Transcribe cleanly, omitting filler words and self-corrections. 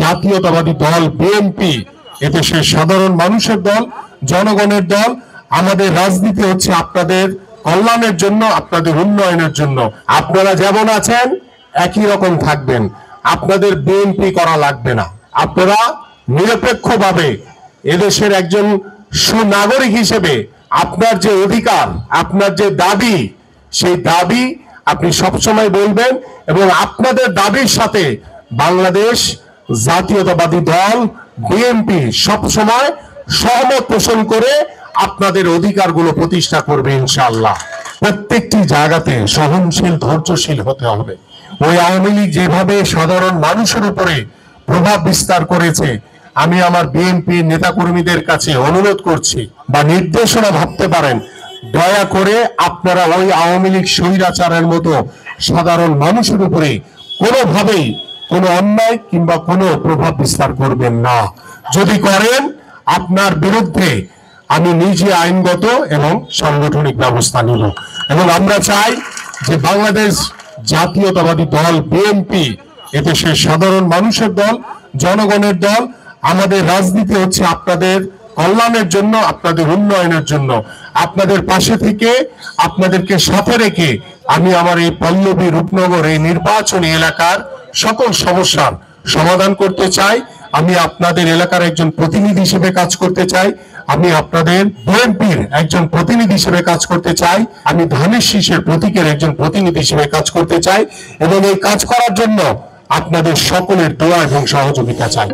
জাতীয়তাবাদী দল বিএনপি এদেশের সাধারণ মানুষের দল, জনগণের দল। আমাদের রাজনীতি হচ্ছে আপনাদের কল্যাণের জন্য, আপনাদের উন্নয়নের জন্য। আপনারা যেমন আছেন একই রকম থাকবেন, আপনাদের বিএনপি করা লাগবে না। আপনারা নিরপেক্ষভাবে এদেশের একজন সুনাগরিক হিসেবে আপনার যে অধিকার, আপনার যে দাবি, সেই দাবি আপনি সবসময় বলবেন এবং আপনাদের দাবির সাথে বাংলাদেশ জাতীয়তাবাদী দল বিএনপি সবসময় সহমত পোষণ করে আপনাদের অধিকারগুলো প্রতিষ্ঠা করবে ইনশাআল্লাহ। প্রত্যেকটি জায়গাতে সহনশীল, ধৈর্যশীল হতে হবে। ওই আওয়ামী লীগ যেভাবে সাধারণ মানুষের উপরে প্রভাব বিস্তার করেছে, আমি আমার বিএনপি নেতাকর্মীদের কাছে অনুরোধ করছি বা নির্দেশনা ভাবতে পারেন, দয়া করে আপনারা ওই আওয়ামী লীগ স্বৈরাচারের মতো সাধারণ মানুষের উপরে কোনোভাবেই কোনো অন্যায় কিংবা কোনো প্রভাব বিস্তার করবেন না। যদি করেন আপনার বিরুদ্ধে আমি নিজে আইনগত এবং সাংগঠনিক ব্যবস্থা নিব। এবং আমরা চাই যে বাংলাদেশ জাতীয়তাবাদী দল বিএনপি এদেশের সাধারণ মানুষের দল, জনগণের দল। আমাদের রাজনীতি হচ্ছে আপনাদের কল্যাণের জন্য, আপনাদের উন্নয়নের জন্য। আপনাদের পাশে থেকে, আপনাদেরকে সাথে রেখে আমি আমার এই পল্লবী রূপনগর এই নির্বাচনী এলাকার সকল সমস্যার সমাধান করতে চাই। আমি আপনাদের এলাকার একজন প্রতিনিধি হিসেবে কাজ করতে চাই। আমি আপনাদের বিএনপির একজন প্রতিনিধি হিসেবে কাজ করতে চাই। আমি ধানের শীষের প্রতীকের একজন প্রতিনিধি হিসেবে কাজ করতে চাই এবং এই কাজ করার জন্য আপনাদের সকলের দোয়া এবং সহযোগিতা চাই।